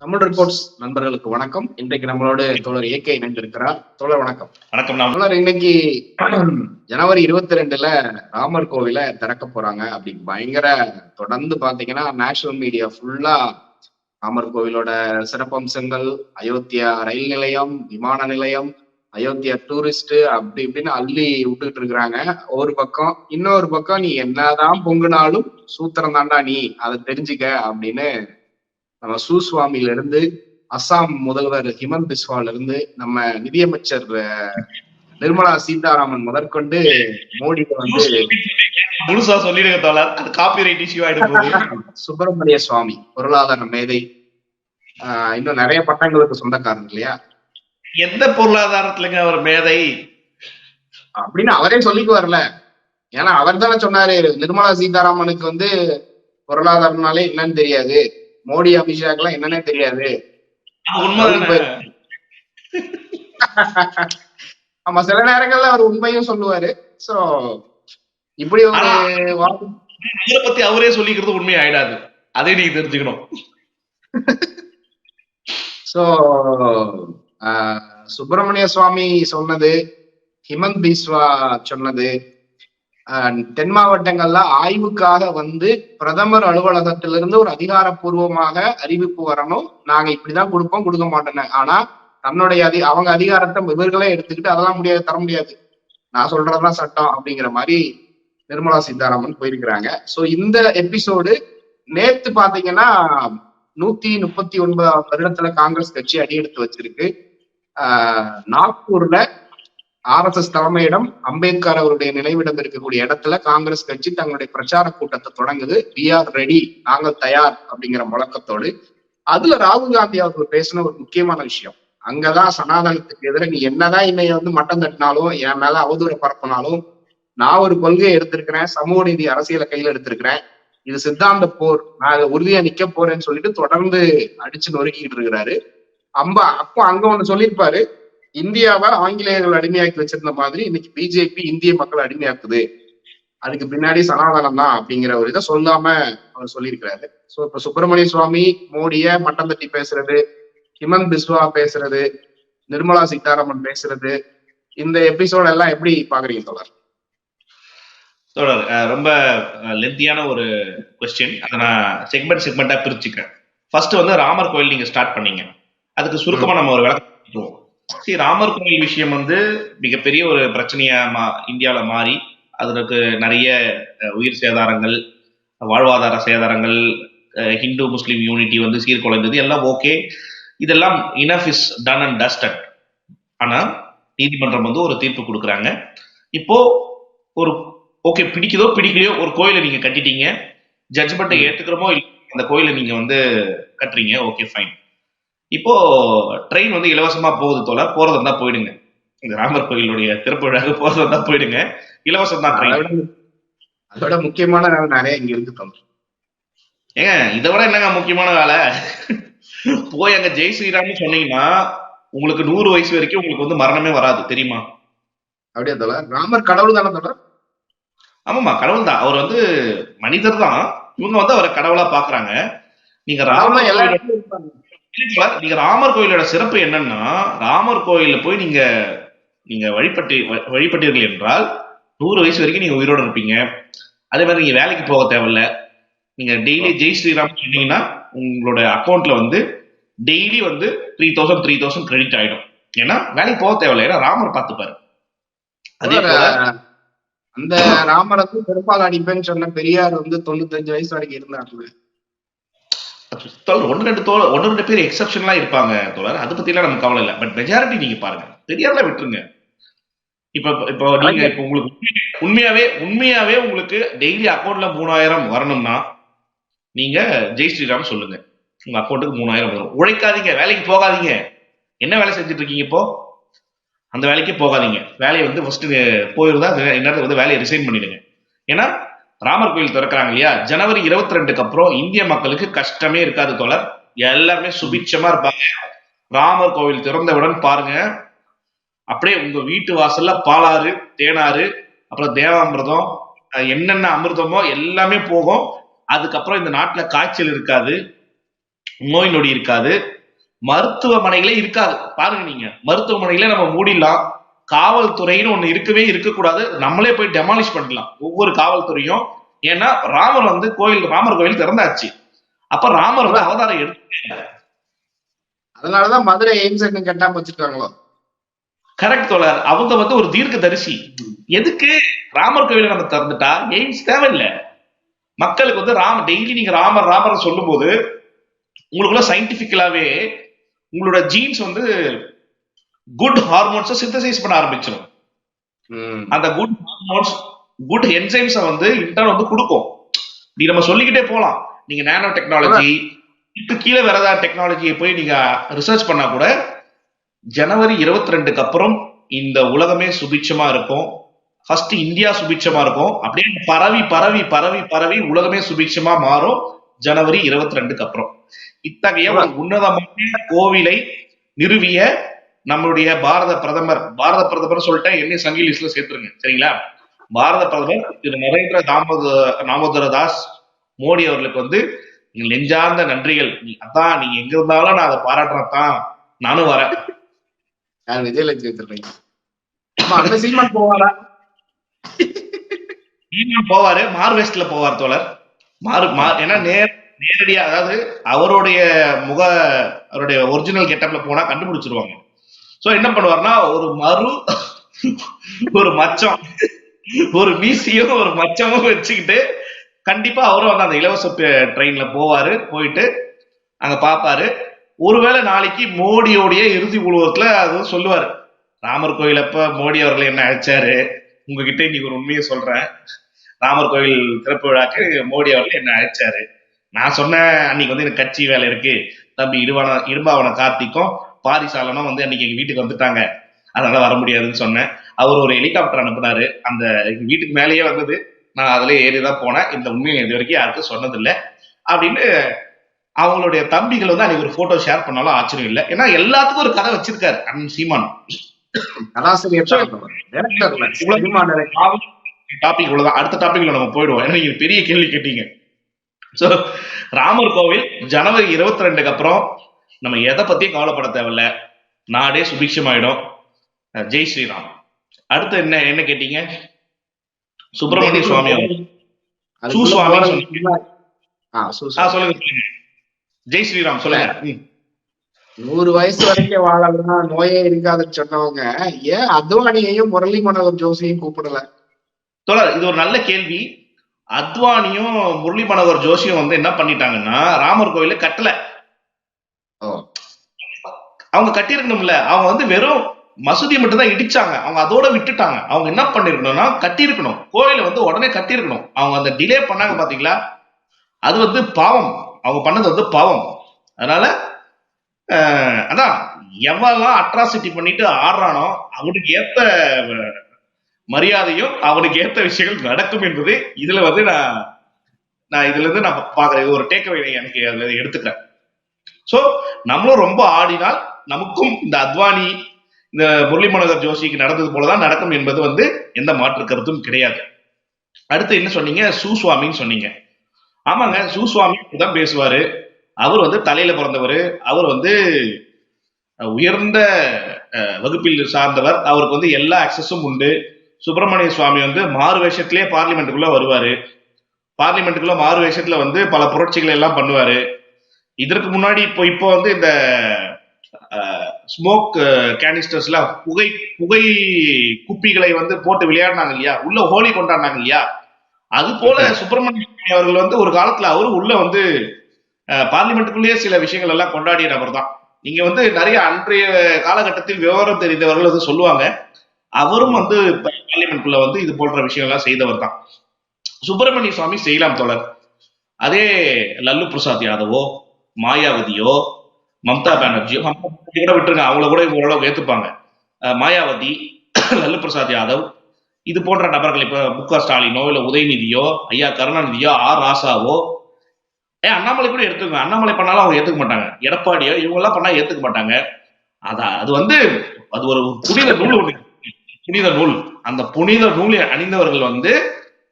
Tamil reports நண்பர்களுக்கு வணக்கம். இன்றைக்கு நம்மளோட தோழர் ஏகே இணைந்திருக்கிறார். தோழர் வணக்கம். வணக்கம். தோழர், இன்னைக்கு ஜனவரி 22 ராமர் கோவில திறக்க போறாங்க. அப்படி பயங்கர தொடர்ந்து பாத்தீங்கன்னா நேஷனல் மீடியா ஃபுல்லா ராமர் கோவிலோட சிறப்பம்சங்கள், அயோத்தியா ரயில் நிலையம், விமான நிலையம், அயோத்தியா டூரிஸ்ட் அப்படி இப்படின்னு அள்ளி விட்டுக்கிட்டு இருக்கிறாங்க ஒரு பக்கம். இன்னொரு பக்கம் நீ என்னதான் பொங்குனாலும் சூத்திரம் தாண்டா நீ, அதை தெரிஞ்சுக்க அப்படின்னு நம்ம சுவாமியில இருந்து, அசாம் முதல்வர் ஹிமந்த் பிஸ்வால இருந்து, நம்ம நிதியமைச்சர் நிர்மலா சீதாராமன் முதற்கொண்டு மோடிக்கு வந்து முழுசா சொல்லிடுங்க தோழர், அது காப்பிரைட் இஷ்யூ ஆயிடுது. சுப்பிரமணிய சுவாமி பொருளாதார மேதை, இன்னும் நிறைய பட்டங்களுக்கு சொந்தக்காரன் இல்லையா? எந்த பொருளாதாரத்துலங்க அவர் மேதை அப்படின்னு அவரே சொல்லிக்கு வரல. ஏன்னா அவர் தானே சொன்னாரு, நிர்மலா சீதாராமனுக்கு வந்து பொருளாதாரம்னாலே என்னன்னு தெரியாது, மோடி அமித்ஷாக்கெல்லாம் என்னன்னே தெரியாது. ஆமா, சில நேரங்கள்ல அவர் உண்மையும் சொல்லுவாரு. சோ இப்படி ஒரு இதை பத்தி அவரே சொல்லிக்கிறது உண்மை ஆயிடாது, அதே நீங்க தெரிஞ்சுக்கணும். சோ சுப்பிரமணிய சுவாமி சொன்னது, ஹிமந்த் பிஸ்வா சொன்னது, தென் மாவட்டங்கள்ல ஆய்வுக்காக வந்து பிரதமர் அலுவலகத்திலிருந்து ஒரு அதிகாரப்பூர்வமாக அறிவிப்பு வரணும், நாங்க இப்படிதான் கொடுப்போம், கொடுக்க மாட்டேன்னு. ஆனா தன்னுடைய அவங்க அதிகாரத்தை இவர்களே எடுத்துக்கிட்டு அதெல்லாம் முடியாது, தர முடியாது, நான் சொல்றதுதான் சட்டம் அப்படிங்கிற மாதிரி நிர்மலா சீதாராமன் போயிருக்கிறாங்க. சோ இந்த எபிசோடு நேத்து பாத்தீங்கன்னா 139 வருடத்துல காங்கிரஸ் கட்சி அடியெடுத்து வச்சிருக்கு. நாக்பூர்ல RSS தலைமையிடம் அம்பேத்கர் அவருடைய நினைவிடம் இருக்கக்கூடிய இடத்துல காங்கிரஸ் கட்சி தங்களுடைய பிரச்சார கூட்டத்தை தொடங்குது. வி ஆர் ரெடி, நாங்கள் தயார் அப்படிங்கிற முழக்கத்தோடு. அதுல ராகுல் காந்தி அவர்கள் பேசின ஒரு முக்கியமான விஷயம், அங்கதான் சனாதனத்துக்கு எதிராக நீ என்னதான் என்னைய வந்து மட்டம் தட்டினாலும், என் மேல அவதூற பரப்பினாலும், நான் ஒரு கொள்கையை எடுத்திருக்கிறேன், சமூக நீதி அரசியலை கையில எடுத்திருக்கிறேன், இது சித்தாந்த போர், நான் உறுதியா நிக்க போறேன்னு சொல்லிட்டு தொடர்ந்து அடிச்சு நொறுக்கிட்டு இருக்கிறாரு. அப்போ அங்க ஒண்ணு சொல்லியிருப்பாரு, இந்தியாவை ஆங்கிலேயர்கள் அடிமையாக்கி வச்சிருந்த மாதிரி இன்னைக்கு பிஜேபி இந்திய மக்களை அடிமையாக்குது, அதுக்கு பின்னாடி சனாதனம் தான் அப்படிங்கிற ஒரு இதை சொல்லாம அவர் சொல்லியிருக்கிறாரு. சோ இப்ப சுப்பிரமணிய சுவாமி மோடிய மட்டம் தட்டி பேசுறது, ஹிமந்த் பிஸ்வா பேசுறது, நிர்மலா சீதாராமன் பேசுறது, இந்த எபிசோட் எல்லாம் எப்படி பாக்குறீங்க தோழர்? தோழர், ரொம்ப லென்த்தியான ஒரு கொஸ்டின், அதை நான் செக்மெண்டா பிரிச்சுக்கிறேன். ஃபர்ஸ்ட் வந்து ராமர் கோயில் நீங்க ஸ்டார்ட் பண்ணீங்க, அதுக்கு சுருக்கமா நம்ம ஒரு விளக்கம். சரி, ராமர் கோயில் விஷயம் வந்து மிகப்பெரிய ஒரு பிரச்சனையா இந்தியாவில் மாறி அதற்கு நிறைய உயிர் சேதாரங்கள், வாழ்வாதார சேதாரங்கள், ஹிந்து முஸ்லீம் யூனிட்டி வந்து சீர்குலைந்தது, எல்லாம் ஓகே, இதெல்லாம் enough is done and dusted. ஆனா நீதிமன்றம் வந்து ஒரு தீர்ப்பு கொடுக்குறாங்க. இப்போ ஒரு ஓகே, பிடிக்குதோ பிடிக்கலையோ ஒரு கோயிலை நீங்க கட்டிட்டீங்க, ஜட்ஜ்மெண்ட்டை ஏற்றுக்கிறோமோ இல்லை, அந்த கோயிலை நீங்க வந்து கட்டுறீங்க, ஓகே ஃபைன். இப்போ ட்ரெயின் வந்து இலவசமா போகுது தோழர், போறது இருந்தா போயிடுங்க, இந்த ராமர் கோயிலுடைய திறப்பு விழாக்கு போறது இருந்தா போயிடுங்க, இலவசம் தான் ட்ரெயின். அதோட முக்கியமான வேலை நிறைய இங்க இருக்கு தோழர். ஏங்க இதை விட என்னங்க முக்கியமான வேலை? போய் அங்க ஜெய் ஸ்ரீராம்னு சொன்னீங்கன்னா உங்களுக்கு 100 வயசு வரைக்கும் உங்களுக்கு வந்து மரணமே வராது, தெரியுமா? அப்படியே தோழர், ராமர் கடவுள் தானே தோழர்? ஆமாமா, கடவுள் தான். அவர் வந்து மனிதர் தான், இவங்க வந்து அவரை கடவுளா பாக்குறாங்க. நீங்க ராமர் கோயிலோட சிறப்பு என்னன்னா, ராமர் கோயில போய் நீங்க வழிபட்டீர்கள் என்றால் 100 வயசு வரைக்கும் நீங்க உயிரோடு இருப்பீங்க. அதே மாதிரி நீங்க வேலைக்கு போக தேவையில்ல, நீங்க டெய்லி ஜெய் ஸ்ரீராம் சொன்னீங்கன்னா உங்களோட அக்கௌண்ட்ல வந்து டெய்லி வந்து 3000 கிரெடிட் ஆயிடும். ஏன்னா வேலைக்கு போக தேவையில்லை, ஏன்னா ராமர் பார்த்துப்பாரு. அதே போல அந்த ராமரை பெரும்பாலும் அடிப்பேன்னு சொன்ன பெரியார் வந்து 95 வயசு வரைக்கும் இருந்தாங்க. ஒன்னு ரெண்டு பேர் எக்ஸப்ஷன்லாம் இருப்பாங்க தோழர், அதை பத்தி எல்லாம் நமக்கு கவலை இல்லை. பட் மெஜாரிட்டி நீங்க பாருங்க, பெரியார்லாம் விட்டுருங்க. இப்போ நீங்க இப்போ உங்களுக்கு உண்மையாவே உங்களுக்கு டெய்லி அக்கௌண்ட்ல 3000 வரணும்னா நீங்க ஜெய் ஸ்ரீராம் சொல்லுங்க, உங்க அக்கௌண்ட்டுக்கு 3000 வரும். உழைக்காதீங்க, வேலைக்கு போகாதீங்க. என்ன வேலை செஞ்சுட்டு இருக்கீங்க இப்போ? அந்த வேலைக்கு போகாதீங்க. வேலையை வந்து ஃபர்ஸ்ட் போயிருந்தா என்னது வந்து வேலையை ரிசைன் பண்ணிடுங்க. ஏன்னா ராமர் கோயில் திறக்கிறாங்க இல்லையா, ஜனவரி 22க்கு அப்புறம் இந்திய மக்களுக்கு கஷ்டமே இருக்காது தோழர், எல்லாருமே சுபிட்சமா இருப்பாங்க. ராமர் கோவில் திறந்தவுடன் பாருங்க, அப்படியே உங்க வீட்டு வாசல்ல பாலாறு, தேனாறு, அப்புறம் தேவாமிர்தம், என்னென்ன அமிர்தமோ எல்லாமே போகும். அதுக்கப்புறம் இந்த நாட்டுல காய்ச்சல் இருக்காது, நோய் நொடி இருக்காது, மருத்துவமனைகளே இருக்காது. பாருங்க, நீங்க மருத்துவமனைகளே நம்ம மூடிடலாம். காவல்துறைன்னு ஒண்ணு இருக்கவே இருக்கக்கூடாது, நம்மளே போய் டெமாலிஷ் பண்ணலாம் ஒவ்வொரு காவல்துறையும். ஏன்னா ராமர் வந்து ராமர் கோயில் திறந்தாச்சு. அப்ப ராமர் வந்து அவதாரம் எடுத்து, அதனாலதான் மதுரை எய்ம்ஸ் கட்டாம வச்சிருக்காங்களோ. கரெக்ட் தோழர். அவங்க வந்து ஒரு தீர்க்க தரிசி. எதுக்கு ராமர் கோயிலை நம்ம திறந்துட்டா எய்ம்ஸ் தேவையில்லை. மக்களுக்கு வந்து டெய்லி நீங்க ராமர் ராமர் சொல்லும் போது உங்களுக்குள்ள சயின்டிபிக்கலாவே உங்களோட ஜீன்ஸ் வந்து குட் ஹார்மோன்ஸை சிந்தசைஸ் பண்ண ஆரம்பிச்சிடும். அந்த குட் ஹார்மோன்ஸ், குட் என்சைம்ஸை வந்து இன்டர்ன் வந்து கொடுக்கும். நீ நம்ம சொல்லிக்கிட்டே போலாம். நீங்க நானோ டெக்னாலஜி, இதுக்கு கீழே வேற ஏதாவது டெக்னாலஜியை போய் நீங்க ரிசர்ச் பண்ணா கூட ஜனவரி 22க்கு அப்புறம் இந்த உலகமே சுபிட்சமா இருக்கும். ஃபர்ஸ்ட் இந்தியா சுபிட்சமா இருக்கும். அப்படியே பரவி பரவி பரவி பரவி உலகமே சுபிட்சமா மாறும் ஜனவரி 22க்கு அப்புறம். இத்தகைய ஒரு உன்னதமான கோவிலை நிறுவிய நம்மளுடைய பாரத பிரதமர் சொல்லிட்டேன், என்ன சங்கி லிஸ்ட்ல சேர்த்துருங்க, சரிங்களா? பாரத பிரதமர் திரு நரேந்திர தாமோதர தாஸ் மோடி அவர்களுக்கு வந்து நெஞ்சார்ந்த நன்றிகள். அதான் நீங்க எங்க இருந்தாலும் நான் அதை பாராட்டுறதான், நானும் வரேன். விஜயலட்சுமி சீமான் போவாரா? சீமான் போவாரு, மார்வெஸ்ட்ல போவார் தோழர். ஏன்னா நேரடியா, அதாவது அவருடைய ஒரிஜினல் கெட்டப்ல போனா கண்டுபிடிச்சிருவாங்க. சோ என்ன பண்ணுவார்னா, ஒரு மச்சம், ஒரு மீசியும் ஒரு மச்சமும் வச்சுக்கிட்டு கண்டிப்பா அவரும் வந்து அந்த இலவச ட்ரெயின்ல போவாரு. போயிட்டு அங்க பாப்பாரு. ஒருவேளை நாளைக்கு மோடியோடைய இறுதி ஊர்வலத்துல அது சொல்லுவாரு, ராமர் கோயிலப்ப மோடி அவர்கள் என்ன அழைச்சாரு, உங்ககிட்ட இன்னைக்கு ஒரு உண்மையை சொல்றேன், ராமர் கோயில் திறப்பு விழாக்கு மோடி அவர்கள் என்ன அழைச்சாரு. நான் சொன்னேன், அன்னைக்கு வந்து எனக்கு கட்சி வேலை இருக்கு தம்பி, இரும்பாவன கார்த்திக்கும் பாரிசாலனும் வந்து அன்னைக்கு எங்க வீட்டுக்கு வந்துட்டாங்க, அதனால வர முடியாதுன்னு சொன்னேன். அவர் ஒரு ஹெலிகாப்டர் அனுப்புனாரு, அந்த வீட்டுக்கு மேலேயே வந்தது, நான் அதுல ஏறிதான் போனேன், இந்த உண்மையை இது வரைக்கும் யாருக்கும் சொன்னதில்லை அப்படின்னு அவங்களுடைய தம்பிகள் வந்து அன்னைக்கு ஒரு போட்டோ ஷேர் பண்ணாலும் ஆச்சரியம் இல்லை. ஏன்னா எல்லாத்துக்கும் ஒரு கதை வச்சிருக்காரு அண்ணன் சீமான். டாபிக் இவ்வளவுதான். அடுத்த டாபிக்ல நம்ம போயிடுவோம், ஏன்னா நீங்க பெரிய கேள்வி கேட்டீங்க. சோ ராமர் கோவில் ஜனவரி 22க்கு அப்புறம் நம்ம எதை பத்தியும் கவலைப்பட தேவையில்ல, நாடே சுபிக்ஷமாயிடும். ஜெய் ஸ்ரீராம். அடுத்து என்ன கேட்டீங்க? சுப்பிரமணிய சுவாமி சொல்லுங்க. ஜெய் ஸ்ரீராம் சொல்லுங்க. 100 வயசு வரைக்கும் வாழலாம், நோயே இருக்காதுன்னு சொன்னவங்க ஏன் அத்வானியையும் முரளி மனோகர் ஜோஷியையும் கூப்பிடல? தோழர், இது ஒரு நல்ல கேள்வி. அத்வானியும் முரளி மனோகர் ஜோஷியும் வந்து என்ன பண்ணிட்டாங்கன்னா, ராமர் கோயில கட்டல. அவங்க கட்டியிருக்கணும்ல. அவங்க வந்து வெறும் மசூதியை மட்டும் தான் இடிச்சாங்க, அவங்க அதோட விட்டுட்டாங்க. அவங்க என்ன பண்ணிருக்கணும்னா, கட்டியிருக்கணும், கோயிலை வந்து உடனே கட்டியிருக்கணும். அவங்க அந்த டிலே பண்ணாங்க பாத்தீங்களா, அது வந்து பாவம். அவங்க பண்ணது வந்து பாவம். அதனால அதான் எவெல்லாம் அட்ராசிட்டி பண்ணிட்டு ஆடுறானோ அவனுக்கு ஏத்த மரியாதையும் அவனுக்கு ஏத்த விஷயங்கள் நடக்கும் என்பது இதுல வந்து நான் இதுல இருந்து நான் பாக்குறேன். இது ஒரு டேக்அவே எனக்கு அதுல எடுத்துக்கிறேன். சோ நம்மளும் ரொம்ப ஆடினால் நமக்கும் இந்த அத்வானி, இந்த முரளி மனோகர் ஜோஷிக்கு நடந்தது போலதான் நடக்கும் என்பது வந்து எந்த மாற்று கருத்தும் கிடையாது. அடுத்து என்ன சொன்னீங்க? சுசுவாமின்னு சொன்னீங்க. ஆமாங்க, சுசுவாமி தான் பேசுவாரு. அவர் வந்து தலையில பிறந்தவர், அவர் வந்து உயர்ந்த வகுப்பில் சார்ந்தவர், அவருக்கு வந்து எல்லா அக்சஸும் உண்டு. சுப்பிரமணிய சுவாமி வந்து மாறு வேஷத்திலே பார்லிமெண்ட்டுக்குள்ள வருவாரு. பார்லிமெண்ட்டுக்குள்ள மாறு வேஷத்துல வந்து பல புரட்சிகளை எல்லாம் பண்ணுவாரு. இதற்கு முன்னாடி இப்போ வந்து இந்த ஸ்மோக் கேனிஸ்டர்ஸ்ல புகை குப்பிகளை வந்து போட்டு விளையாடினாங்க இல்லையா, உள்ள ஹோலி கொண்டாடினாங்க இல்லையா, அது போல சுப்பிரமணிய சுவாமி அவர்கள் வந்து ஒரு காலத்துல அவரு உள்ள வந்து பார்லிமெண்ட்டுக்குள்ளேயே சில விஷயங்கள் எல்லாம் கொண்டாடிய நபர் தான். நீங்க வந்து நிறைய அன்றைய காலகட்டத்தில் விவரம் தெரிந்தவர்கள் வந்து சொல்லுவாங்க, அவரும் வந்து பார்லிமெண்ட்குள்ள வந்து இது போன்ற விஷயங்கள்லாம் செய்தவர் தான். சுப்பிரமணிய சுவாமி செய்யலாம் தோழர். அதே லல்லு பிரசாத் யாதவோ, மாயாவதியோ, மம்தா பானர்ஜியோ, கூட விட்டுருங்க, அவங்கள கூட ஓரளவுக்கு ஏத்துப்பாங்க. மாயாவதி, லல்லு பிரசாத் யாதவ், இது போன்ற நபர்கள், இப்ப மு.க. ஸ்டாலினோ இல்ல உதயநிதியோ, ஐயா கருணாநிதியோ, ஆர் ராசாவோ, அண்ணாமலை கூட எடுத்துக்கோங்க, அண்ணாமலை பண்ணாலும் அவங்க ஏத்துக்க மாட்டாங்க. எடப்பாடியோ இவங்க எல்லாம் பண்ணா ஏத்துக்க மாட்டாங்க. அது வந்து அது ஒரு புனித நூல் ஒண்ணு, புனித நூல். அந்த புனித நூலை அணிந்தவர்கள் வந்து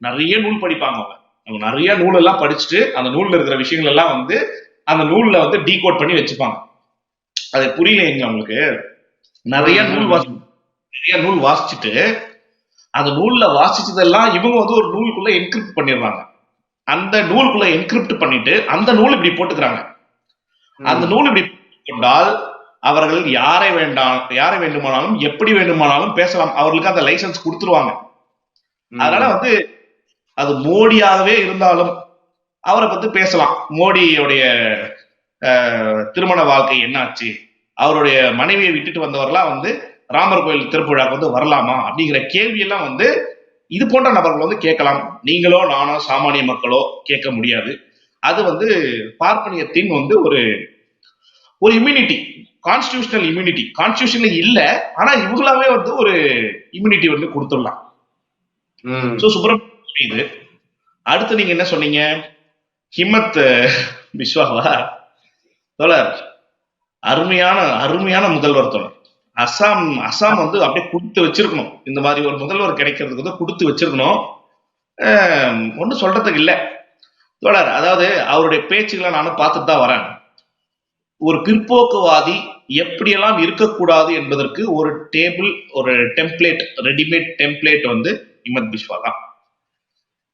நிறைய நூல் படிப்பாங்க. அவங்க அவங்க நிறைய நூல் எல்லாம் படிச்சுட்டு அந்த நூல்ல இருக்கிற விஷயங்கள் எல்லாம் வந்து அந்த நூல்ல வந்து டீகோட் பண்ணி வச்சுப்பாங்க. அது புரியலைங்க அவங்களுக்கு. நிறைய நூல் வாசிச்சுட்டு அந்த நூல்ல வாசிச்சதெல்லாம் இவங்க வந்து ஒரு நூலுக்குள்ள என்கிரிப்ட் பண்ணிடுறாங்க. அந்த நூலுக்குள்ள என்கிரிப்ட் பண்ணிட்டு அந்த நூல் இப்படி போட்டுக்கிறாங்க. அந்த நூல் இப்படி கொண்டால் அவர்கள் யாரை வேண்டுமானாலும் எப்படி வேண்டுமானாலும் பேசலாம். அவர்களுக்கு அந்த லைசன்ஸ் கொடுத்துருவாங்க. அதனால வந்து அது மோடியாகவே இருந்தாலும் அவரை பத்தி பேசலாம். மோடியோடைய திருமண வாழ்க்கை என்னாச்சு, அவருடைய மனைவியை விட்டுட்டு வந்தவர்களாம் வந்து ராமர் கோயில் திருப்புழாக்கு வந்து வரலாமா அப்படிங்கிற கேள்வியெல்லாம் வந்து இது போன்ற நபர்கள் வந்து கேட்கலாம். நீங்களோ நானோ சாமானிய மக்களோ கேட்க முடியாது. அது வந்து பார்ப்பனியத்தின் வந்து ஒரு இம்யூனிட்டி, கான்ஸ்டிடியூஷனல் இம்யூனிட்டி. கான்ஸ்டிடியூஷன்ல இல்ல, ஆனா இவங்களாவே வந்து ஒரு இம்யூனிட்டி வந்து கொடுத்துடலாம். சுப்பிரமணியம் இது. அடுத்து நீங்க என்ன சொன்னீங்க? ஹிம்மத் பிஸ்வாவா? தோழர், அருமையான முதல்வர் தோழர். அசாம் வந்து அப்படியே கொடுத்து வச்சிருக்கணும். இந்த மாதிரி ஒரு முதல்வர் கிடைக்கிறதுக்கு வந்து கொடுத்து வச்சிருக்கணும். ஒன்னும் சொல்றதுக்கு இல்ல தோழர். அதாவது அவருடைய பேச்சுகளை நானும் பார்த்துட்டு தான் வரேன். ஒரு பிற்போக்குவாதி எப்படியெல்லாம் இருக்கக்கூடாது என்பதற்கு ஒரு டெம்ப்ளேட், ரெடிமேட் டெம்ப்ளேட் வந்து ஹிம்மத் பிஸ்வா தான்.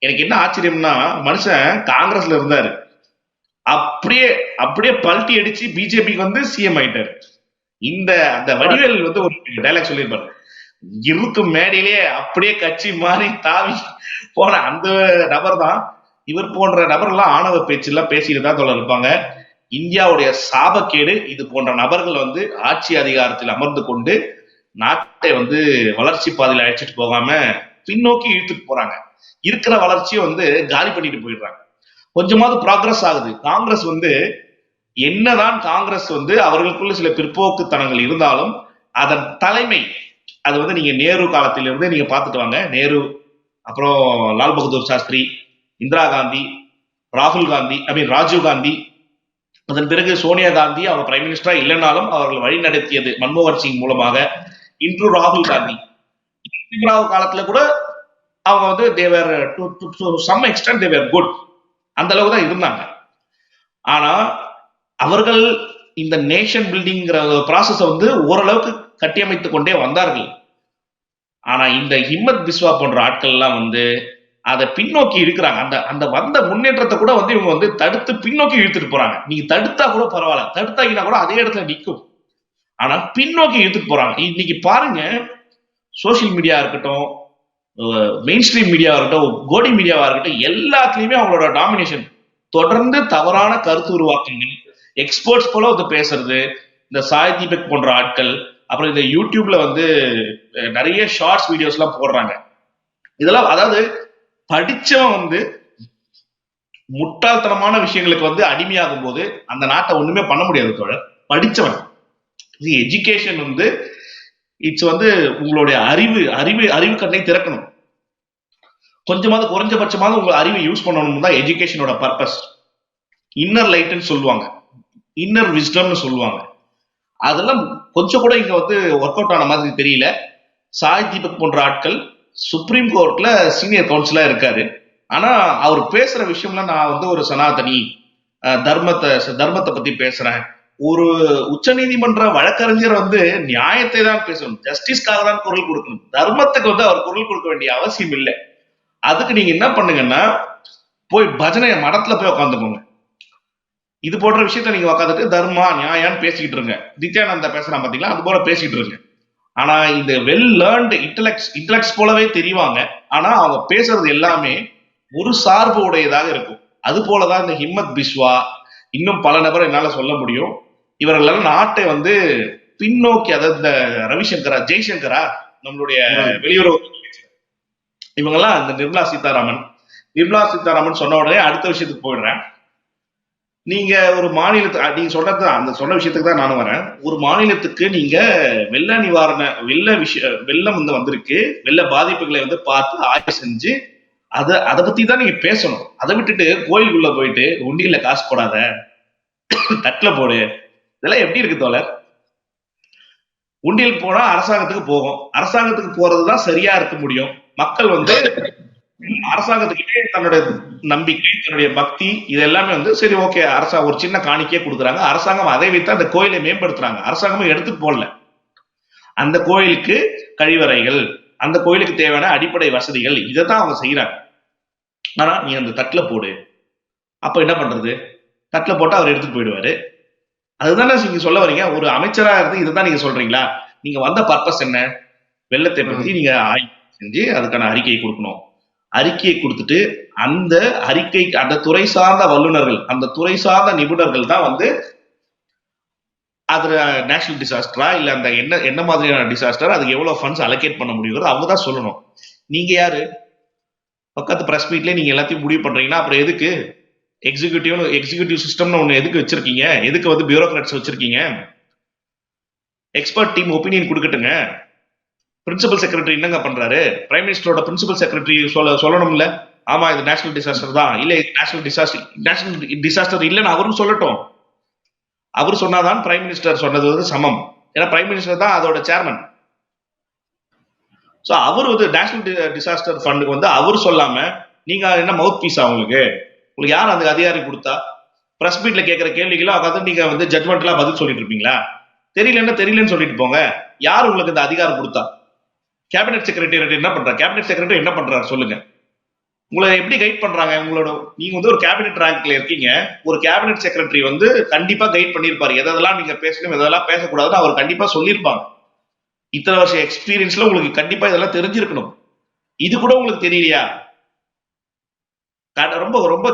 எனக்கு என்ன ஆச்சரியம்னா, மனுஷன் காங்கிரஸ்ல இருந்தாரு, அப்படியே பல்ட்டி அடிச்சு பிஜேபிக்கு வந்து சிஎம் ஆயிட்டாரு. அந்த வடிவேல் வந்து ஒரு டைலாக் சொல்லியிருப்பாரு, இருக்கும் மேடையிலே அப்படியே கட்சி மாறி தாவி போன அந்த நபர் தான். இவர் போன்ற நபர்கள்லாம் ஆணவ பேச்சு எல்லாம் பேசிட்டு தான் தோழர் இருப்பாங்க. இந்தியாவுடைய சாபக்கேடு இது போன்ற நபர்கள் வந்து ஆட்சி அதிகாரத்தில் அமர்ந்து கொண்டு நாட்டை வந்து வளர்ச்சி பாதையில அழைச்சிட்டு போகாம பின்னோக்கி இழுத்துட்டு போறாங்க. இருக்கிற வளர்ச்சியை வந்து காலி பண்ணிட்டு போயிடுறாங்க. கொஞ்சமாவது ப்ராக்ரஸ் ஆகுது. காங்கிரஸ் வந்து என்னதான் காங்கிரஸ் வந்து அவர்களுக்குள்ள சில பிற்போக்குத்தனங்கள் இருந்தாலும் அதன் தலைமை அது வந்து நீங்க நேரு காலத்திலிருந்து நீங்க பார்த்துட்டு வாங்க. நேரு, அப்புறம் லால் பகதூர் சாஸ்திரி, இந்திரா காந்தி, ராஜீவ் காந்தி, அதன் பிறகு சோனியா காந்தி அவங்க பிரைம் மினிஸ்டரா இல்லைனாலும் அவர்கள் வழி நடத்தியது மன்மோகன் சிங் மூலமாக. இன்று ராகுல் காந்தி, காலத்துல கூட அவங்க வந்து they were to some extent they were good, அந்த அளவுக்கு தான் இருந்தாங்க. ஆனா அவர்கள் இந்த நேஷன் பில்டிங்கிற ப்ராசஸ வந்து ஓரளவுக்கு கட்டியமைத்துக் கொண்டே வந்தார்கள். ஆனா இந்த ஹிம்மத் பிஸ்வா போன்ற ஆட்கள் எல்லாம் வந்து அதை பின்னோக்கி இருக்கிறாங்க. அந்த வந்த முன்னேற்றத்தை கூட வந்து இவங்க வந்து தடுத்து பின்னோக்கி இழுத்துட்டு போறாங்க. நீங்க தடுத்தா கூட பரவாயில்ல, தடுத்தாக்கினா கூட அதே இடத்துல நிற்கும். ஆனா பின்னோக்கி இழுத்துட்டு போறாங்க. இன்னைக்கு பாருங்க, சோசியல் மீடியா இருக்கட்டும், மெயின் ஸ்ட்ரீம் மீடியாவா இருக்கட்டும், கோடி மீடியாவா இருக்கட்டும், எல்லாத்துலயுமே அவங்களோட டாமினேஷன். தொடர்ந்து தவறான கருத்து உருவாக்கங்கள், எக்ஸ்பர்ட்ஸ் போல வந்து பேசுறது, இந்த சாய் தீபக் போன்ற ஆட்கள், அப்புறம் இந்த யூடியூப்ல வந்து நிறைய ஷார்ட்ஸ் வீடியோஸ் எல்லாம் போடுறாங்க. இதெல்லாம் அதாவது படிச்சவன் வந்து முட்டாள்தனமான விஷயங்களுக்கு வந்து அடிமையாகும் போது அந்த நாட்டை ஒண்ணுமே பண்ண முடியாது தோழர். படிச்சவன் எஜுகேஷன் வந்து இட்ஸ் வந்து உங்களுடைய அறிவு கண்ணை திறக்கணும். கொஞ்சமாவது குறைஞ்சபட்சமாவது உங்க அறிவை யூஸ் பண்ணணும் தான் எஜுகேஷனோட பர்பஸ். இன்னர் லைட்னு சொல்லுவாங்க, இன்னர் விஸ்டம்னு சொல்லுவாங்க. அதெல்லாம் கொஞ்சம் கூட இங்க வந்து ஒர்க் அவுட் ஆன மாதிரி தெரியல. சாய் தீபக் போன்ற ஆட்கள் சுப்ரீம் கோர்ட்ல சீனியர் கவுன்சிலா இருக்காரு. ஆனா அவர் பேசுற விஷயம்லாம் நான் வந்து ஒரு சனாதனி, தர்மத்தை பத்தி பேசுறேன். ஒரு உச்ச நீதிமன்ற வழக்கறிஞர் வந்து நியாயத்தை தான் பேசணும், ஜஸ்டிஸ்க்காக தான் குரல் கொடுக்கணும். தர்மத்துக்கு வந்து அவர் குரல் கொடுக்க வேண்டிய அவசியம் இல்லை. அதுக்கு நீங்க என்ன பண்ணுங்கன்னா, போய் பஜனை மடத்துல போய் உட்காந்துக்கோங்க. இது போன்ற விஷயத்த நீங்க உட்காந்துட்டு தர்மா நியாயான்னு பேசிக்கிட்டு இருங்க. நித்யானந்தா பேசுறான் பாத்தீங்களா, அது போல பேசிக்கிட்டு இருங்க. ஆனா இந்த வெல் லேர்ன்டு இன்டலெக்ட்ஸ் போலவே தெரிவாங்க. ஆனா அவங்க பேசுறது எல்லாமே ஒரு சார்பு உடையதாக இருக்கும். அது போலதான் இந்த ஹிம்மத் பிஸ்வா, இன்னும் பல நபர் என்னால சொல்ல முடியும். இவர்கள் நாட்டை வந்து பின்னோக்கி, அதாவது இந்த ரவிசங்கரா, ஜெய்சங்கரா, நம்மளுடைய வெளியுறவு, இவங்கெல்லாம் இந்த நிர்மலா சீதாராமன் சொன்ன உடனே அடுத்த விஷயத்துக்கு போயிடுறேன். நீங்க ஒரு மாநிலத்துக்கு, நீங்க சொல்றது அந்த சொன்ன விஷயத்துக்கு தான் நானும் வரேன். ஒரு மாநிலத்துக்கு நீங்க வெள்ள நிவாரண வெள்ளம் வந்து வந்திருக்கு, வெள்ள பாதிப்புகளை வந்து பார்த்து ஆய்வு செஞ்சு அதை பத்தி தான் நீங்க பேசணும். அதை விட்டுட்டு கோயிலுக்குள்ள போயிட்டு உண்டியில காசு போடாத, தட்டுல போடு, இதெல்லாம் எப்படி இருக்கு தோழர்? உண்டியல் போனா அரசாங்கத்துக்கு போகும், அரசாங்கத்துக்கு போறதுதான் சரியா இருக்க முடியும். மக்கள் வந்து அரசாங்கத்துக்கிட்டே தன்னுடைய நம்பிக்கை, தன்னுடைய பக்தி, இது எல்லாமே வந்து சரி ஓகே, ஒரு சின்ன காணிக்கையே கொடுக்குறாங்க. அரசாங்கம் அதை வைத்து அந்த கோயிலை மேம்படுத்துறாங்க. அரசாங்கமும் எடுத்துட்டு போடல. அந்த கோயிலுக்கு கழிவறைகள், அந்த கோயிலுக்கு தேவையான அடிப்படை வசதிகள், இதைத்தான் அவங்க செய்யறாங்க. ஆனா நீ அந்த தட்டுல போடு, அப்ப என்ன பண்றது? தட்டுல போட்டு அவர் எடுத்துட்டு போயிடுவாரு. அதுதானே நீங்க சொல்ல வரீங்க. ஒரு அமைச்சரா இருந்து இதுதான் நீங்க சொல்றீங்களா? நீங்க வந்த பர்பஸ் என்ன? வெள்ளத்தை பத்தி நீங்க ஆய்வு செஞ்சு அதுக்கான அறிக்கையை கொடுக்கணும். அறிக்கையை கொடுத்துட்டு அந்த அறிக்கை, அந்த துறை சார்ந்த வல்லுநர்கள், அந்த துறை சார்ந்த நிபுணர்கள் தான் வந்து அதுல நேஷனல் டிசாஸ்டரா இல்ல அந்த என்ன மாதிரியான டிசாஸ்டர், அதுக்கு எவ்வளவு ஃபண்ட்ஸ் அலோகேட் பண்ண முடியுங்கிறது அவங்க தான் சொல்லணும். நீங்க யாரு? பக்கத்து பிரஸ் மீட்லயே நீங்க எல்லாத்தையும் முடிவு பண்றீங்கன்னா அப்புறம் எதுக்கு எக்ஸிகியூட்டிவ் சிஸ்டம்னு ஒண்ணு எதுக்கு வச்சிருக்கீங்க? எதுக்கு வந்து பியூரோக்ராட்ஸ் வச்சிருக்கீங்க? எக்ஸ்பர்ட் டீம் ஒப்பீனியன் கொடுக்கட்டுங்க. பிரின்சிபல் செக்ரட்டரி என்னங்க பண்றாரு? பிரைம் மினிஸ்டரோட பிரின்சிபல் செக்ரட்டரி சொல்லணும்ல, ஆமா இது நேஷனல் டிசாஸ்டர் தான், இல்ல இது நேஷனல் டிசாஸ்டர் இல்லன்னு அவரும் சொல்லட்டும். அவர் சொன்னாதான் பிரைம் மினிஸ்டர் சொன்னது வந்து சமம். ஏன்னா பிரைம் மினிஸ்டர் தான் அதோட சேர்மன். சோ அவர் வந்து நேஷனல் டிசாஸ்டர் ஃபண்டுக்கு வந்து அவர் சொல்லாம நீங்க என்ன மவுத் பீஸா? உங்களுக்கு யார் அந்த அதிகாரி கொடுத்தா? பிரஸ் மீட்ல கேட்கிற கேள்விகளும் அதாவது நீங்க வந்து ஜட்மெண்ட்லாம் பதில் சொல்லிட்டு இருப்பீங்களா? தெரியலன்னு சொல்லிட்டு போங்க. யார் உங்களுக்கு இந்த அதிகாரம் கொடுத்தா? கேபினெட் செக்ரட்டரி என்ன பண்றாரு? கேபினெட் செக்ரட்டரி என்ன பண்றாரு சொல்லுங்க. உங்களை எப்படி கைட் பண்றாங்க? நீங்க வந்து ஒரு கேபினெட் ரேங்க்ல இருக்கீங்க. ஒரு கேபினெட் செக்ரட்டரி வந்து கண்டிப்பா கைட் பண்ணிருப்பாரு. எதெல்லாம் நீங்க பேசணும், எதெல்லாம் பேசக்கூடாதுன்னு அவர் கண்டிப்பா சொல்லியிருப்பாங்க. இத்தனை வருஷம் எக்ஸ்பீரியன்ஸ்ல உங்களுக்கு கண்டிப்பா இதெல்லாம் தெரிஞ்சிருக்கணும். இது கூட உங்களுக்கு தெரியலையா? ரொம்ப ரொம்ப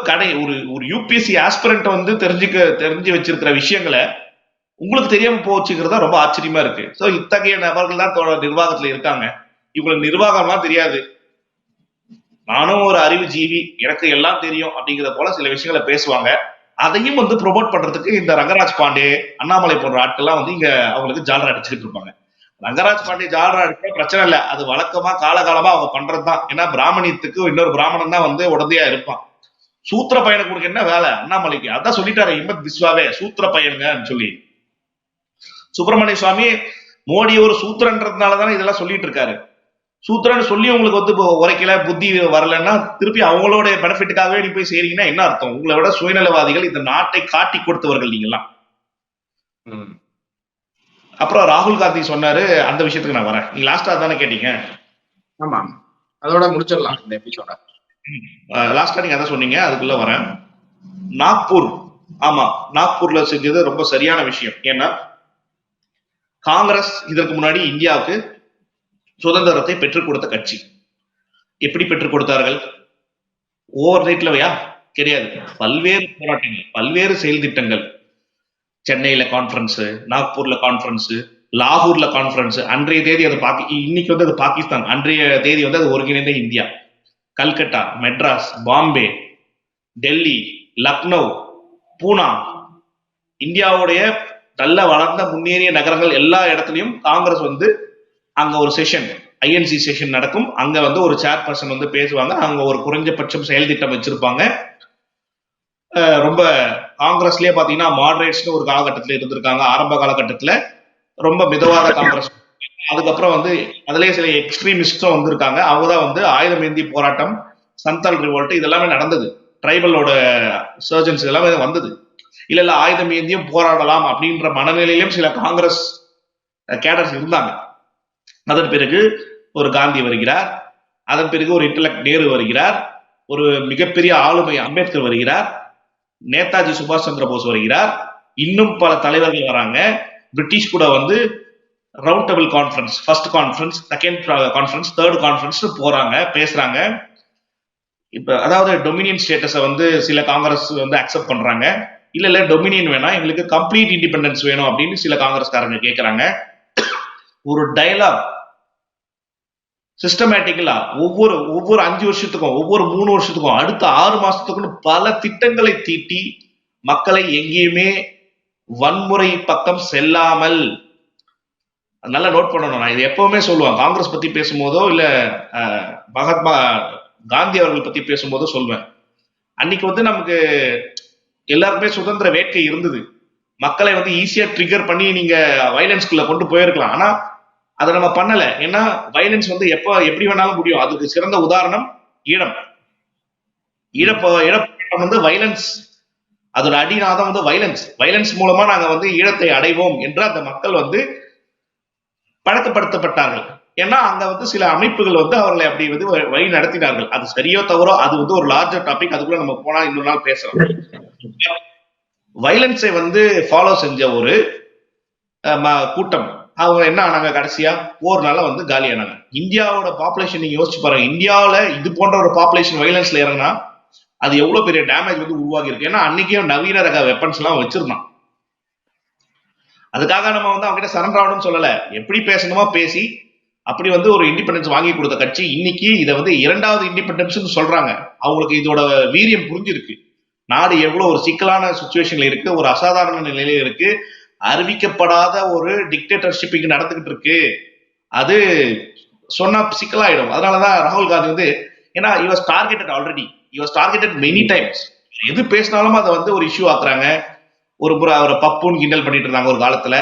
ஒரு யூபிஎஸ்சி ஆஸ்பிரண்ட் வந்து தெரிஞ்சு வச்சிருக்கிற விஷயங்களை உங்களுக்கு தெரியாம போச்சுங்கிறதா ரொம்ப ஆச்சரியமா இருக்கு. சோ இத்தகைய நபர்கள் தான் நிர்வாகத்துல இருக்காங்க. இவங்களுக்கு நிர்வாகம்லாம் தெரியாது. நானும் ஒரு அறிவு ஜீவி, எனக்கு எல்லாம் தெரியும் அப்படிங்கிற போல சில விஷயங்களை பேசுவாங்க. அதையும் வந்து ப்ரொமோட் பண்றதுக்கு இந்த ரங்கராஜ் பாண்டே, அண்ணாமலை போன்ற ஆட்கள்லாம் வந்து இங்க அவங்களுக்கு ஜாலரா அடிச்சுட்டு இருப்பாங்க. ரங்கராஜ் பாண்டே ஜாலரா அடிக்க பிரச்சனை இல்லை, அது வழக்கமா காலகாலமா அவங்க பண்றதுதான். ஏன்னா பிராமணியத்துக்கு இன்னொரு பிராமணன் தான் வந்து உடந்தையா இருப்பான். சூத்திர பையனுக்கு என்ன வேலை அண்ணாமலைக்கு? அதான் சொல்லிட்டாரு ஹிம்மத் பிஸ்வாவே, சூத்திர பையனுங்கன்னு சொல்லி. சுப்பிரமணிய சுவாமி மோடி ஒரு சூத்திரன்றதுனாலதானே இதெல்லாம் சொல்லிட்டு இருக்காரு. சூத்திரன்னு சொல்லி உங்களுக்கு வந்து உரைக்கல, புத்தி வரலன்னா திருப்பி அவங்களோட பெனிஃபிட்டுக்காகவே நீ போய் செய்றீங்கன்னா என்ன அர்த்தம்? உங்களை விட சுயநலவாதிகள், இந்த நாட்டை காட்டி கொடுத்தவர்கள் நீங்கெல்லாம். அப்புறம் ராகுல் காந்தி சொன்னாரு, அந்த விஷயத்துக்கு நான் வரேன். நீங்க லாஸ்டா தானே கேட்டீங்க? ஆமா, அதோட முடிச்சிடலாம் இந்த எபிசோட. லாஸ்டா நீங்க அதான் சொன்னீங்க, அதுக்குள்ள வரேன். நாக்பூர், ஆமா நாக்பூர்ல செஞ்சது ரொம்ப சரியான விஷயம். ஏன்னா காங்கிரஸ் இதற்கு முன்னாடி இந்தியாவுக்கு சுதந்திரத்தை பெற்றுக் கொடுத்த கட்சி. எப்படி பெற்றுக் கொடுத்தார்கள்? ஓவர் நைட்லயா? கிடையாது. பல்வேறு போராட்டங்கள், பல்வேறு செயல் திட்டங்கள். சென்னையில கான்பரன்ஸ், நாக்பூர்ல கான்பரன்ஸ், லாகூர்ல கான்பரன்ஸ். அன்றைய தேதி அது இன்னைக்கு வந்து அது பாகிஸ்தான், அன்றைய தேதி வந்து அது ஒருங்கிணைந்த இந்தியா. கல்கட்டா, மெட்ராஸ், பாம்பே, டெல்லி, லக்னோ, பூனா, இந்தியாவுடைய நல்ல வளர்ந்த முன்னேறிய நகரங்கள் எல்லா இடத்துலயும் காங்கிரஸ் வந்து அங்க ஒரு செஷன், ஐஎன்சி செஷன் நடக்கும். அங்க வந்து ஒரு சேர்பர்சன் வந்து பேசுவாங்க. அங்க ஒரு குறைஞ்சபட்சம் செயல் திட்டம் வச்சிருப்பாங்க. ரொம்ப காங்கிரஸ்லயே பாத்தீங்கன்னா மாடரேட்ஸ்னு ஒரு காலகட்டத்துல இருந்திருக்காங்க. ஆரம்ப காலகட்டத்துல ரொம்ப மிதவாத காங்கிரஸ். அதுக்கப்புறம் வந்து அதுலயே சில எக்ஸ்ட்ரீமிஸ்டும் வந்திருக்காங்க. அவங்கதான் வந்து ஆயுதம் ஏந்தி போராட்டம், சந்தால் ரிவோல்ட் இதெல்லாமே நடந்தது. ட்ரைபலோட சர்ஜன்ஸ் எல்லாமே வந்தது. இல்ல ஆயுதம் ஏந்தியும் போராடலாம் அப்படின்ற மனநிலையிலும் சில காங்கிரஸ் கேடர்ஸ் இருந்தாங்க. அதன் பிறகு ஒரு காந்தி வருகிறார், அதன் பிறகு ஒரு இன்டலெக்ட் நேரு வருகிறார், ஒரு மிகப்பெரிய ஆளுமை அம்பேத்கர் வருகிறார், நேதாஜி சுபாஷ் சந்திர போஸ் வருகிறார், இன்னும் பல தலைவர்கள் வராங்க. பிரிட்டிஷ் கூட வந்து round table conference, first conference, second conference, third conference போறாங்க, பேசுறாங்க. இப்ப அதாவது டொமினியன் ஸ்டேட்டஸை வந்து சில காங்கிரஸ் வந்து அக்செப்ட் பண்றாங்க. இல்ல டொமினியன் வேணாம், எங்களுக்கு கம்ப்ளீட் இண்டிபெண்டன்ஸ் வேணும் அப்படின்னு சில காங்கிரஸ்காரங்க கேட்கறாங்க. ஒரு டயலாக் சிஸ்டமேட்டிக்கலா ஒவ்வொரு 5 வருஷத்துக்கும், ஒவ்வொரு 3 வருஷத்துக்கும், அடுத்த 6 மாசத்துக்கும் பல திட்டங்களை தீட்டி மக்களை எங்கேயுமே வன்முறை பக்கம் செல்லாமல், நல்லா நோட் பண்ணணும். நான் இது எப்பவுமே சொல்லுவேன், காங்கிரஸ் பத்தி பேசும்போதோ இல்ல மகாத்மா காந்தி அவர்கள் பத்தி பேசும்போதோ சொல்வேன். அன்னைக்கு வந்து நமக்கு எல்லாருக்குமே சுதந்திர வேட்கை இருந்தது. மக்களை வந்து ஈஸியா ட்ரிகர் பண்ணி நீங்க வயலன்ஸ்குள்ள கொண்டு போயிருக்கலாம். ஆனா அதை நம்ம பண்ணல. ஏன்னா வயலன்ஸ் வந்து எப்படி வேணாலும் முடியும். அதுக்கு சிறந்த உதாரணம் ஈழம் ஈழப்போராட்டம் வந்து வைலன்ஸ், அதோட அடிநாதம் வந்து வைலன்ஸ் மூலமா நாங்க வந்து ஈழத்தை அடைவோம் என்று அந்த மக்கள் வந்து பழக்கப்படுத்தப்பட்டார்கள். ஏன்னா அங்க வந்து சில அமைப்புகள் வந்து அவர்களை அப்படி வந்து வழி நடத்தினார்கள். அது சரியோ தவறோ அது வந்து ஒரு லார்ஜர் டாபிக், அதுக்குள்ள நம்ம போனா இன்னொரு நாள் பேசலாம். வைலன்ஸை வந்து ஃபாலோ செஞ்ச ஒரு கூட்டம் அவங்க என்ன ஆனாங்க, கடைசியா போர்னால வந்து காலியானாங்க. இந்தியாவோட பாப்புலேஷன் நீங்க யோசிச்சு பாருங்க, இந்தியாவில இது போன்ற ஒரு பாப்புலேஷன் வைலன்ஸ்ல இறங்கினா அது எவ்வளவு பெரிய டேமேஜ் வந்து உருவாகி இருக்கு. ஏன்னா அன்னைக்கே நவீன ரக வெப்பன்ஸ் எல்லாம் வச்சிருந்தான். அதுக்காக நம்ம வந்து அவங்க கிட்ட சரண்டர் ஆகணும்னு சொல்லல, எப்படி பேசணுமோ பேசி அப்படி வந்து ஒரு இண்டிபெண்டன்ஸ் வாங்கி கொடுத்த கட்சி இன்னைக்கு இதை வந்து 2வது இண்டிபெண்டன்ஸ் சொல்றாங்க. அவங்களுக்கு இதோட வீரியம் புரிஞ்சிருக்கு. நாடு எவ்வளவு ஒரு சிக்கலான சுச்சுவேஷன்ல இருக்கு, ஒரு அசாதாரண நிலையில இருக்கு, அறிவிக்கப்படாத ஒரு டிக்டேட்டர்ஷிப் இங்க நடந்துகிட்டு இருக்கு. அது சொன்னா சிக்கலாயிடும். அதனாலதான் ராகுல் காந்தி வந்து, ஏன்னா he was targeted already, he was targeted many times. எது பேசினாலும் அதை வந்து ஒரு இஷ்யூ ஆக்குறாங்க. ஒரு முறை அவரை பப்புன்னு கிண்டல் பண்ணிட்டு இருந்தாங்க ஒரு காலத்துல,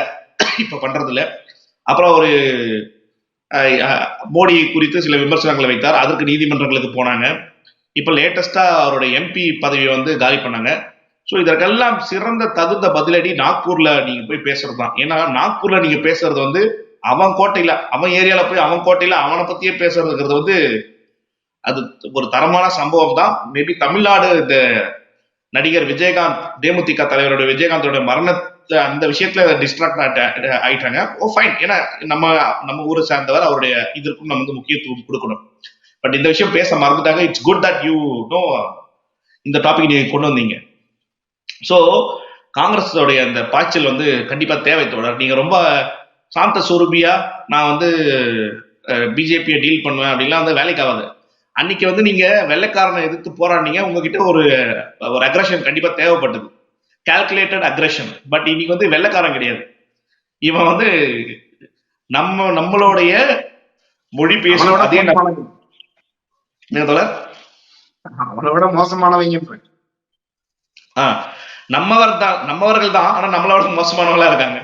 இப்ப பண்றது இல்ல. அப்புறம் ஒரு மோடி குறித்து சில விமர்சனங்களை வைத்தார், அதற்கு நீதிமன்றங்களுக்கு போனாங்க. இப்ப லேட்டஸ்டா அவருடைய எம்பி பதவியை வந்து காலி பண்ணாங்க. ஸோ இதற்கெல்லாம் சிறந்த தகுந்த பதிலடி நாக்பூர்ல நீங்க போய் பேசுறது தான். ஏன்னா நாக்பூர்ல நீங்க பேசுறது வந்து அவன் கோட்டையில, அவன் ஏரியால போய் அவன் கோட்டையில அவனை பத்தியே பேசுறதுங்கிறது வந்து அது ஒரு தரமான சம்பவம் தான். மேபி தமிழ்நாடு இந்த நடிகர் விஜயகாந்த், தேமுதிக தலைவருடைய விஜயகாந்தோட மரணத்தை அந்த விஷயத்துல டிஸ்ட்ராக்ட் ஆயிட்டாங்க. ஓ ஃபைன், ஏன்னா நம்ம ஊரை சார்ந்தவர், அவருடைய இதற்கும் நம்ம வந்து முக்கியத்துவம் கொடுக்கணும். பட் இந்த விஷயம் பேச மறந்துட்டாங்க. It's good that you know இந்த டாபிக் நீங்க கொண்டு வந்தீங்க. ஸோ காங்கிரஸோடைய அந்த பாய்ச்சல் வந்து கண்டிப்பா தேவை தோழர். நீங்க ரொம்ப சாந்த சுரூபியா நான் வந்து பிஜேபியை டீல் பண்ணுவேன் அப்படின்லாம் வந்து வேலைக்கு ஆகாது. அன்னைக்கு வந்து நீங்க வெள்ளைக்காரனை எதிர்த்து போராடினீங்க, உங்ககிட்ட ஒரு அக்ரஷன் கண்டிப்பா தேவைப்பட்டது, கால்குலேட்டட் அக்ரஷன். பட் இன்னைக்கு வந்து வெள்ளைக்காரன் கிடையாது, இவன் வந்து நம்மளுடைய மொழி பேசும் அதே அவனோட மோசமானவங்க நம்மவர்கள் தான், ஆனா நம்மளோட மோசமானவங்களா இருக்காங்க.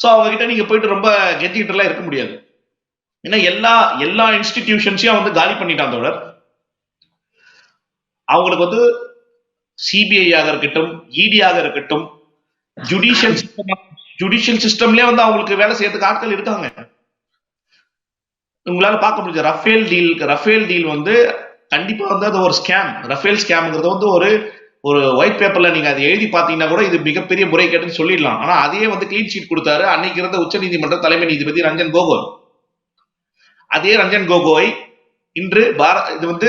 சோ அவங்க கிட்ட நீங்க போயிட்டு ரொம்ப கெத்திக்கிட்டு எல்லாம் இருக்க முடியாது. ஏன்னா எல்லா இன்ஸ்டிடியூஷன்ஸையும் வந்து காலி பண்ணிட்டான் தோழர். அவங்களுக்கு வந்து சிபிஐ ஆக இருக்கட்டும், இடி ஆக இருக்கட்டும், ஜுடிஷியல் சிஸ்டம்லயே வந்து அவங்களுக்கு வேலை செய்யறதுக்கு ஆட்கள் இருக்காங்க. உங்களால பார்க்க முடிஞ்ச ரஃபேல் டீல் வந்து கண்டிப்பா வந்து அது ஒரு ஸ்கேம். ரஃபேல் ஸ்கேம்ங்கிறது வந்து ஒரு ஒயிட் பேப்பர்ல நீங்க அதை எழுதி பாத்தீங்கன்னா கூட இது மிகப்பெரிய முறைகேடுன்னு சொல்லிடலாம். ஆனா அதையே வந்து கிளீன் ஷீட் கொடுத்தாரு அன்னைக்கு இருந்த உச்ச நீதிமன்ற தலைமை நீதிபதி ரஞ்சன் கோகோய். அதே ரஞ்சன் கோகோய் இன்று இது வந்து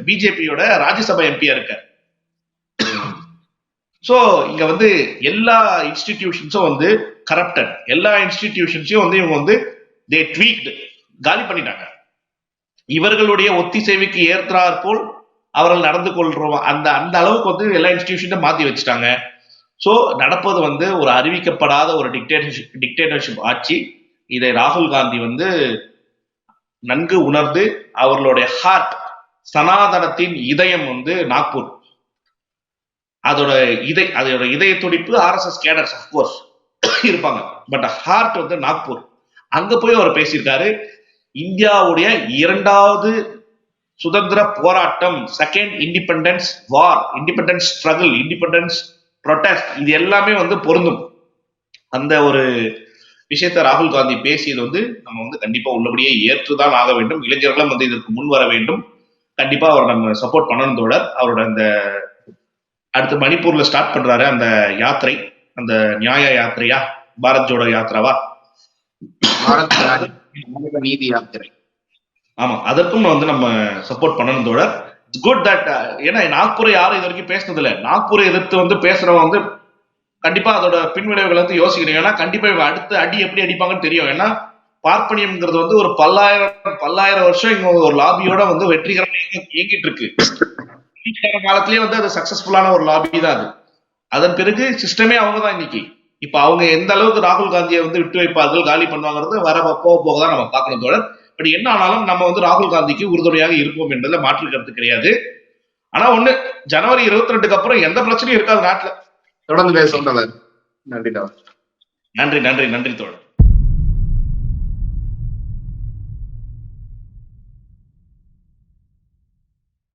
பிஜேபியோட ராஜ்யசபா எம்பியா இருக்க. சோ இங்க வந்து எல்லா இன்ஸ்டிடியூஷன்ஸும் வந்து கரப்டட், எல்லா இன்ஸ்டிடியூஷன்ஸையும் வந்து இவங்க வந்து தே ட்வீக்டு, காலி பண்ணிட்டாங்க. இவர்களுடைய ஒத்திசைவுக்கு ஏற்றாற் போல் அவர்கள் நடந்து கொள்றோம், அந்த அளவுக்கு வந்து எல்லா இன்ஸ்டிடியூஷனும் மாத்தி வச்சுட்டாங்க. சோ நடப்பது வந்து ஒரு அறிவிக்கப்படாத ஒரு டிக்டேட்டர்ஷிப் ஆட்சி. இதை ராகுல் காந்தி வந்து நன்கு உணர்ந்து அவர்களுடைய ஹார்ட், சனாதனத்தின் இதயம் வந்து நாக்பூர், அதோட இதய துடிப்பு ஆர்எஸ்எஸ் கேடர்ஸ் அஃப்கோர்ஸ் இருப்பாங்க, பட் ஹார்ட் வந்து நாக்பூர். அங்க போய் அவர் பேசியிருக்காரு. இந்தியாவுடைய 2வது சுதந்திர போராட்டம், செகண்ட் இண்டிபெண்டன்ஸ் வார், இண்டிபெண்டன்ஸ் ஸ்ட்ரகிள், இண்டிபெண்டன்ஸ் ப்ரொடெஸ்ட், இது எல்லாமே வந்து பொருந்தும். அந்த ஒரு விஷயத்த ராகுல் காந்தி பேசியது வந்து நம்ம வந்து கண்டிப்பா உள்ளபடியே ஏற்றுதான் ஆக வேண்டும். இளைஞர்களும் வந்து இதற்கு முன் வர வேண்டும். கண்டிப்பா அவர் நம்ம சப்போர்ட் பண்ணணும் தோழர். அவரோட அந்த அடுத்து மணிப்பூர்ல ஸ்டார்ட் பண்றாரு அந்த யாத்திரை, அந்த நியாய யாத்திரையா, பாரத் ஜோடோ யாத்திராவா, நீதி யாத்திரை, ஆமா, அதற்கும் வந்து நம்ம சப்போர்ட் பண்ணணும் தோழர். இட்ஸ் குட் தட், ஏன்னா நாக்பூரை யாரும் இது வரைக்கும் பேசினது இல்லை. நாக்பூரை எதிர்த்து வந்து பேசுறவங்க வந்து கண்டிப்பா அதோட பின்விளைவுகளை வந்து யோசிக்கிறீங்க. ஏன்னா கண்டிப்பா இவங்க அடுத்த அடி எப்படி அடிப்பாங்கன்னு தெரியும். ஏன்னா பார்ப்பனியம்ங்கிறது வந்து ஒரு பல்லாயிரம் வருஷம் இங்க ஒரு லாபியோட வந்து வெற்றிகரமாக இயங்கிட்டு இருக்கு. காலத்திலேயே வந்து அது சக்சஸ்ஃபுல்லான ஒரு லாபி தான் அது. அதன் பிறகு சிஸ்டமே அவங்க தான் இன்னைக்கு. இப்ப அவங்க எந்த அளவுக்கு ராகுல் காந்தியை வந்து விட்டு வைப்பார்கள், காலி பண்ணுவாங்கிறது வர போக தான் நம்ம பார்க்கணும் தோழர். பட் என்ன ஆனாலும் நம்ம வந்து ராகுல் காந்திக்கு உறுதுணையாக இருப்போம் என்பதுல மாற்று கருத்து கிடையாது. ஆனா ஒண்ணு, ஜனவரி 22க்கு அப்புறம் எந்த பிரச்சனையும் இருக்காது நாட்டுல. தொடர்ந்து பேசுவோம். நன்றி நன்றி நன்றி நன்றி தோழர்.